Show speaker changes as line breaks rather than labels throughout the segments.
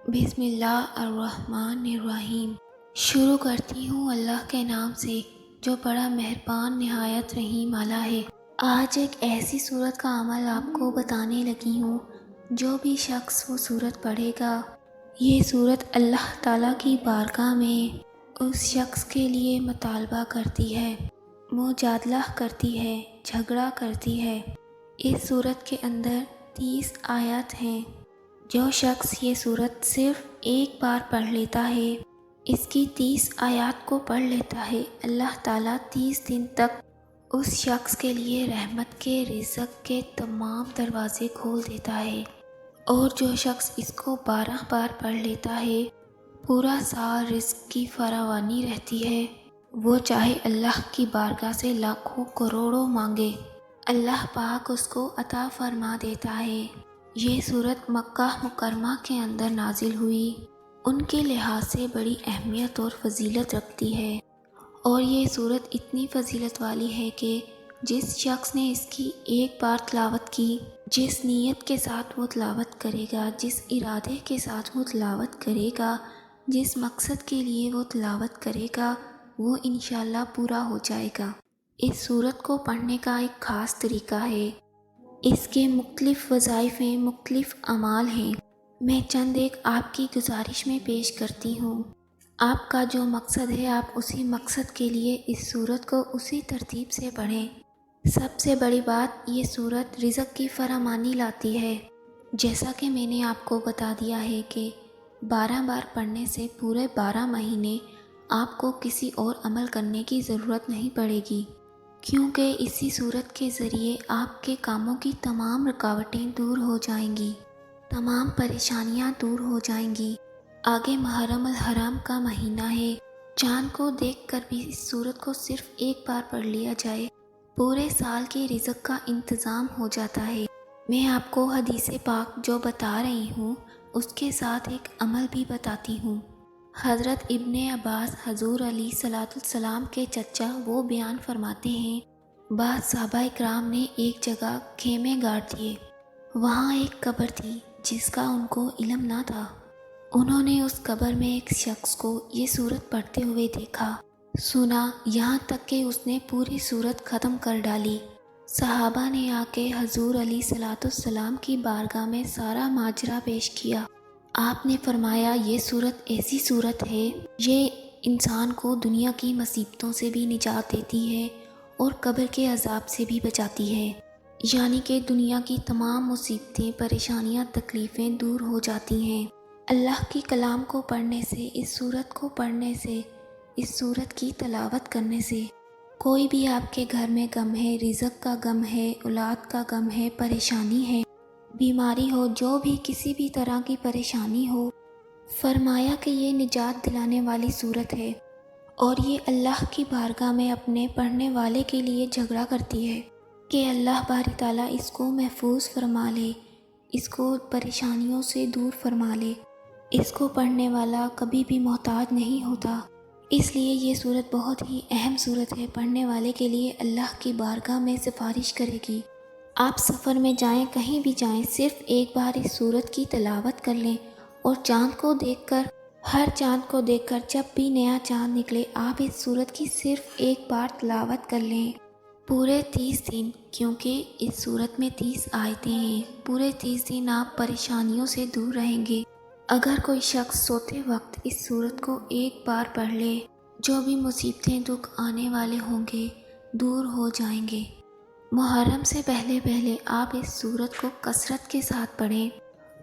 بسم اللہ الرحمن الرحیم۔ شروع کرتی ہوں اللہ کے نام سے جو بڑا مہربان نہایت رحیم والا ہے۔ آج ایک ایسی سورت کا عمل آپ کو بتانے لگی ہوں، جو بھی شخص وہ سورت پڑھے گا، یہ سورت اللہ تعالیٰ کی بارگاہ میں اس شخص کے لیے مطالبہ کرتی ہے، مجادلہ کرتی ہے، جھگڑا کرتی ہے۔ اس سورت کے اندر 30 آیات ہیں۔ جو شخص یہ سورت صرف ایک بار پڑھ لیتا ہے، اس کی 30 آیات کو پڑھ لیتا ہے، اللہ تعالیٰ 30 دن تک اس شخص کے لیے رحمت کے، رزق کے تمام دروازے کھول دیتا ہے۔ اور جو شخص اس کو 12 بار پڑھ لیتا ہے، پورا سال رزق کی فراوانی رہتی ہے۔ وہ چاہے اللہ کی بارگاہ سے لاکھوں کروڑوں مانگے، اللہ پاک اس کو عطا فرما دیتا ہے۔ یہ سورت مکہ مکرمہ کے اندر نازل ہوئی، ان کے لحاظ سے بڑی اہمیت اور فضیلت رکھتی ہے، اور یہ سورت اتنی فضیلت والی ہے کہ جس شخص نے اس کی ایک بار تلاوت کی، جس نیت کے ساتھ وہ تلاوت کرے گا، جس ارادے کے ساتھ وہ تلاوت کرے گا، جس مقصد کے لیے وہ تلاوت کرے گا، وہ انشاءاللہ پورا ہو جائے گا۔ اس سورت کو پڑھنے کا ایک خاص طریقہ ہے، اس کے مختلف وظائف ہیں، مختلف اعمال ہیں۔ میں چند ایک آپ کی گزارش میں پیش کرتی ہوں۔ آپ کا جو مقصد ہے، آپ اسی مقصد کے لیے اس سورت کو اسی ترتیب سے پڑھیں۔ سب سے بڑی بات، یہ سورت رزق کی فراوانی لاتی ہے۔ جیسا کہ میں نے آپ کو بتا دیا ہے کہ 12 بار پڑھنے سے پورے 12 مہینے آپ کو کسی اور عمل کرنے کی ضرورت نہیں پڑے گی، کیونکہ اسی سورت کے ذریعے آپ کے کاموں کی تمام رکاوٹیں دور ہو جائیں گی، تمام پریشانیاں دور ہو جائیں گی۔ آگے محرم الحرام کا مہینہ ہے، چاند کو دیکھ کر بھی اس سورت کو صرف ایک بار پڑھ لیا جائے، پورے سال کے رزق کا انتظام ہو جاتا ہے۔ میں آپ کو حدیث پاک جو بتا رہی ہوں، اس کے ساتھ ایک عمل بھی بتاتی ہوں۔ حضرت ابن عباس حضور علیہ الصلوۃ والسلام کے چچا، وہ بیان فرماتے ہیں، بعض صحابہ اکرام نے ایک جگہ خیمے گاڑ دیے۔ وہاں ایک قبر تھی جس کا ان کو علم نہ تھا۔ انہوں نے اس قبر میں ایک شخص کو یہ سورت پڑھتے ہوئے دیکھا، سنا، یہاں تک کہ اس نے پوری سورت ختم کر ڈالی۔ صحابہ نے آ کے حضور علیہ الصلوۃ والسلام کی بارگاہ میں سارا ماجرا پیش کیا۔ آپ نے فرمایا، یہ سورت ایسی سورت ہے، یہ انسان کو دنیا کی مصیبتوں سے بھی نجات دیتی ہے اور قبر کے عذاب سے بھی بچاتی ہے، یعنی کہ دنیا کی تمام مصیبتیں، پریشانیاں، تکلیفیں دور ہو جاتی ہیں۔ اللہ کی کلام کو پڑھنے سے، اس سورت کو پڑھنے سے، اس سورت کی تلاوت کرنے سے، کوئی بھی آپ کے گھر میں غم ہے، رزق کا غم ہے، اولاد کا غم ہے، پریشانی ہے، بیماری ہو، جو بھی کسی بھی طرح کی پریشانی ہو، فرمایا کہ یہ نجات دلانے والی سورت ہے، اور یہ اللہ کی بارگاہ میں اپنے پڑھنے والے کے لیے جھگڑا کرتی ہے کہ اللہ باری تعالیٰ اس کو محفوظ فرما لے، اس کو پریشانیوں سے دور فرما لے۔ اس کو پڑھنے والا کبھی بھی محتاج نہیں ہوتا، اس لیے یہ سورت بہت ہی اہم سورت ہے، پڑھنے والے کے لیے اللہ کی بارگاہ میں سفارش کرے گی۔ آپ سفر میں جائیں، کہیں بھی جائیں، صرف ایک بار اس سورت کی تلاوت کر لیں، اور چاند کو دیکھ کر، ہر چاند کو دیکھ کر، جب بھی نیا چاند نکلے، آپ اس سورت کی صرف ایک بار تلاوت کر لیں، پورے 30 دن، کیونکہ اس سورت میں 30 آیتیں ہیں، پورے 30 دن آپ پریشانیوں سے دور رہیں گے۔ اگر کوئی شخص سوتے وقت اس سورت کو ایک بار پڑھ لے، جو بھی مصیبتیں، دکھ آنے والے ہوں گے، دور ہو جائیں گے۔ محرم سے پہلے پہلے آپ اس سورت کو کثرت کے ساتھ پڑھیں،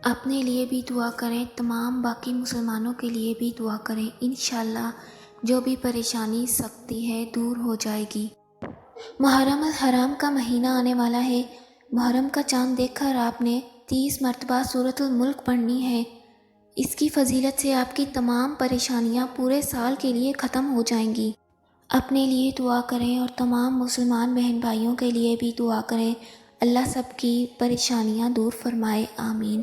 اپنے لیے بھی دعا کریں، تمام باقی مسلمانوں کے لیے بھی دعا کریں، انشاءاللہ جو بھی پریشانی، سختی ہے، دور ہو جائے گی۔ محرم الحرام کا مہینہ آنے والا ہے، محرم کا چاند دیکھ کر آپ نے 30 مرتبہ سورۃ الملک پڑھنی ہے۔ اس کی فضیلت سے آپ کی تمام پریشانیاں پورے سال کے لیے ختم ہو جائیں گی۔ اپنے لیے دعا کریں اور تمام مسلمان بہن بھائیوں کے لیے بھی دعا کریں، اللہ سب کی پریشانیاں دور فرمائے، آمین۔